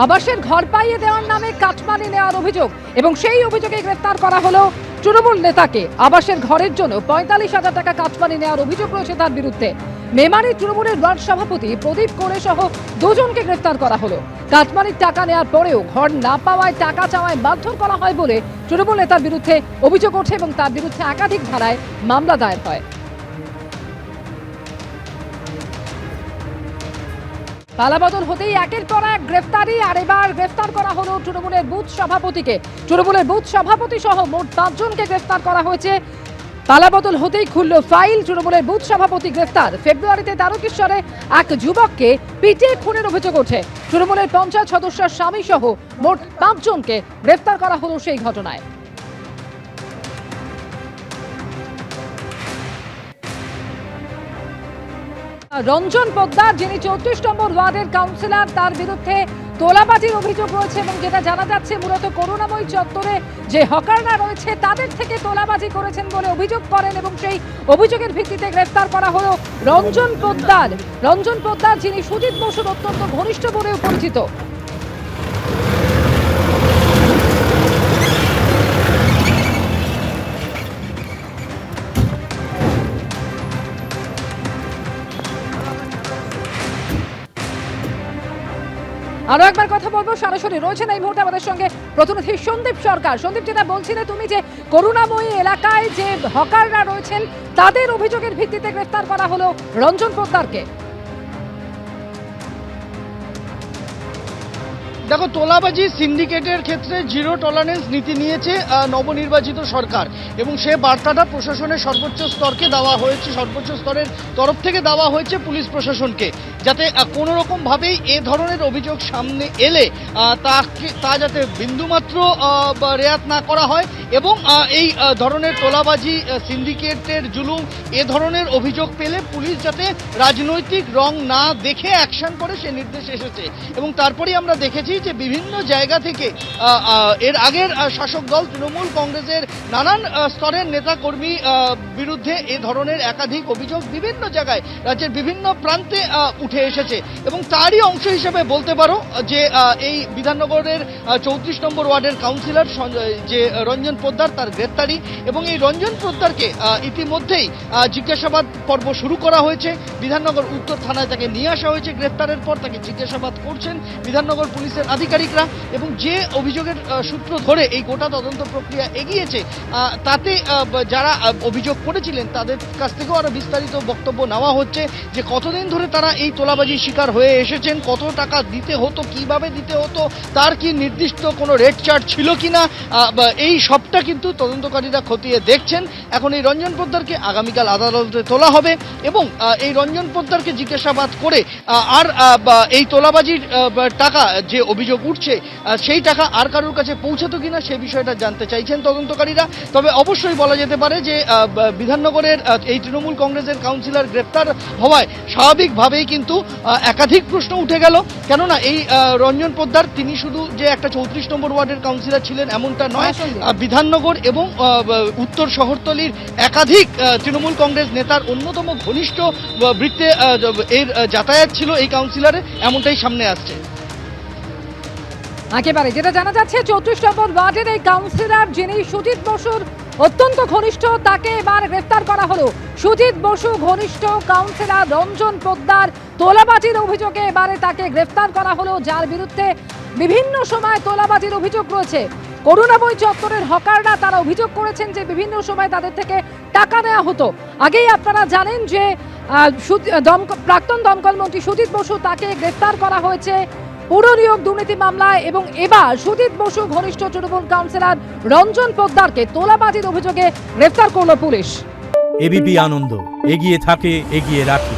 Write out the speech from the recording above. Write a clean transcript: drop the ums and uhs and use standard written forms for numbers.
আবাসের ঘর পাইয়ে দেওয়ার নামে কাটমানি নেওয়ার অভিযোগ এবং সেই অভিযোগে গ্রেফতার করা হলো তৃণমূল নেতাকে। আবাসের ঘরের জন্য ৪৫,০০০ টাকা কাটমানি নেওয়ার অভিযোগ রয়েছে তার বিরুদ্ধে। মেমারি তৃণমূলের ওয়ার্ড সভাপতি প্রদীপ কোরে সহ দুজনকে গ্রেফতার করা হলো। কাটমানির টাকা নেওয়ার পরেও ঘর না পাওয়ায় টাকা চাওয়ায় মারধর করা হয় বলে তৃণমূল নেতার বিরুদ্ধে অভিযোগ ওঠে এবং তার বিরুদ্ধে একাধিক ধারায় মামলা দায়ের হয়। পালাবদল হতেই একের পর এক গ্রেফতারি, আর এবার গ্রেফতার করা হলো তৃণমূলের বুথ সভাপতিকে। তৃণমূলের বুথ সভাপতি সহ মোট ৫ জনকে গ্রেফতার করা হয়েছে। পালাবদল হতেই খুলল ফাইল, তৃণমূলের বুথ সভাপতি গ্রেফতার। ফেব্রুয়ারিতে তারকেশ্বরে এক যুবককে পিটিয়ে খুনের অভিযোগ ওঠে। তৃণমূলের পঞ্চায়েত সদস্যের স্বামী সহ মোট ৫ জনকে গ্রেফতার করা হলো সেই ঘটনায়। রঞ্জন পোদ্দার, যিনি ৩৪ নম্বর ওয়ার্ডের কাউন্সিলর, তার বিরুদ্ধে তোলাবাজির অভিযোগ রয়েছে এবং যেটা জানা যাচ্ছে মূলত করুণাময়ী চত্বরে যে হকাররা রয়েছে তাদের থেকে তোলাবাজি করেছেন বলে অভিযোগ করেন এবং সেই অভিযোগের ভিত্তিতে গ্রেফতার করা হলো রঞ্জন পোদ্দার। রঞ্জন পোদ্দার, যিনি সুজিত বসুর অত্যন্ত ঘনিষ্ঠ বলেও পরিচিত। আরো একবার কথা বলবো, সরাসরি রয়েছেন এই মুহূর্তে আমাদের সঙ্গে প্রতিনিধি সন্দীপ সরকার। সন্দীপ, যেটা বলছিলে তুমি যে করুণাময়ী এলাকায় যে হকাররা রয়েছেন তাদের অভিযোগের ভিত্তিতে গ্রেফতার করা হলো রঞ্জন পোদ্দারকে। দেখো, তোলাবাজি সিন্ডিকেটের ক্ষেত্রে জিরো টলারেন্স নীতি নিয়েছে নবনির্বাচিত সরকার এবং সে বার্তাটা প্রশাসনের সর্বোচ্চ স্তরকে দেওয়া হয়েছে, সর্বোচ্চ স্তরের তরফ থেকে দেওয়া হয়েছে পুলিশ প্রশাসনকে, যাতে কোনো রকমভাবেই এ ধরনের অভিযোগ সামনে এলে তা যাতে বিন্দুমাত্র রেয়াত না করা হয় এবং এই ধরনের তোলাবাজি সিন্ডিকেটের জুলুম এ ধরনের অভিযোগ পেলে পুলিশ যাতে রাজনৈতিক রং না দেখে অ্যাকশন করে সে নির্দেশ এসেছে। এবং তারপরেই আমরা দেখেছি যে বিভিন্ন জায়গা থেকে এর আগের শাসক দল তৃণমূল কংগ্রেসের নানান স্তরের নেতাকর্মী বিরুদ্ধে এ ধরনের একাধিক অভিযোগ বিভিন্ন জায়গায় রাজ্যের বিভিন্ন প্রান্তে উঠে এসেছে এবং তারই অংশ হিসেবে বলতে পারো যে এই বিধাননগরের ৩৪ নম্বর ওয়ার্ডের কাউন্সিলর যে রঞ্জন পোদ্দার, তার গ্রেফতারি এবং এই রঞ্জন পোদ্দারকে ইতিমধ্যেই জিজ্ঞাসাবাদ পর্ব শুরু করা হয়েছে। বিধাননগর উত্তর থানায় তাকে নিয়ে আসা হয়েছে। গ্রেফতারের পর তাকে জিজ্ঞাসাবাদ করছেন বিধাননগর পুলিশের আধিকারিকরা এবং যে অভিযোগের সূত্র ধরে এই গোটা তদন্ত প্রক্রিয়া এগিয়েছে তাতে যারা অভিযোগ করেছিলেন তাদের কাছ থেকেও আরো বিস্তারিত বক্তব্য নেওয়া হচ্ছে যে কতদিন ধরে তারা এই তোলাবাজির শিকার হয়ে এসেছেন, কত টাকা দিতে হতো, কিভাবে দিতে হতো, তার কি নির্দিষ্ট কোনো রেট চার্ট ছিল কিনা, এই সবটা কিন্তু তদন্তকারীরা খতিয়ে দেখছেন। এখন এই রঞ্জন পোদ্দারকে আগামীকাল আদালতে তোলা হবে এবং এই রঞ্জন পোদ্দারকে জিজ্ঞাসাবাদ করে আর এই তোলাবাজির টাকা যে অভিযোগ উঠছে সেই টাকা আর কারোর কাছে পৌঁছাতো কিনা সে বিষয়টা জানতে চাইছেন তদন্তকারীরা। তবে অবশ্যই বলা যেতে পারে যে বিধাননগরের এই তৃণমূল কংগ্রেসের কাউন্সিলর গ্রেপ্তার হওয়ায় স্বাভাবিকভাবেই কিন্তু একাধিক প্রশ্ন উঠে গেল। কেননা এই রঞ্জন পোদ্দার তিনি শুধু যে একটা ৩৪ নম্বর ওয়ার্ডের কাউন্সিলর ছিলেন এমনটা নয়, বিধাননগর এবং উত্তর শহরতলির একাধিক তৃণমূল কংগ্রেস নেতার অন্যতম ঘনিষ্ঠ বৃত্তে এর যাতায়াত ছিল এই কাউন্সিলরের, এমনটাই সামনে আসছে। একেবারে যেটা জানা যাচ্ছে ৩৪ নম্বর ওয়ার্ডের এই কাউন্সিলর, যিনি সুজিত বসুর অত্যন্ত ঘনিষ্ঠ, তাকে এবার গ্রেফতার করা হলো। সুজিত বসু ঘনিষ্ঠ কাউন্সিলর রঞ্জন পোদ্দার তোলাবাজির অভিযোগে এবারে তাকে গ্রেফতার করা হলো, যার বিরুদ্ধে বিভিন্ন সময় তোলাবাজির অভিযোগ রয়েছে। করুণাময়ী চত্বরের হকাররা তারা অভিযোগ করেছেন যে বিভিন্ন সময় তাদের থেকে টাকা নেওয়া হতো। আগেই আপনারা জানেন যে প্রাক্তন দমকল মন্ত্রী সুজিত বসু, তাকে গ্রেফতার করা হয়েছে পুর নিয়োগ দুর্নীতি মামলায় এবং এবার সুজিত বসু ঘনিষ্ঠ তৃণমূল কাউন্সিলর রঞ্জন পোদ্দারকে তোলাবাজির অভিযোগে গ্রেফতার করল পুলিশ। এবিপি আনন্দ, এগিয়ে থাকে, এগিয়ে রাখে।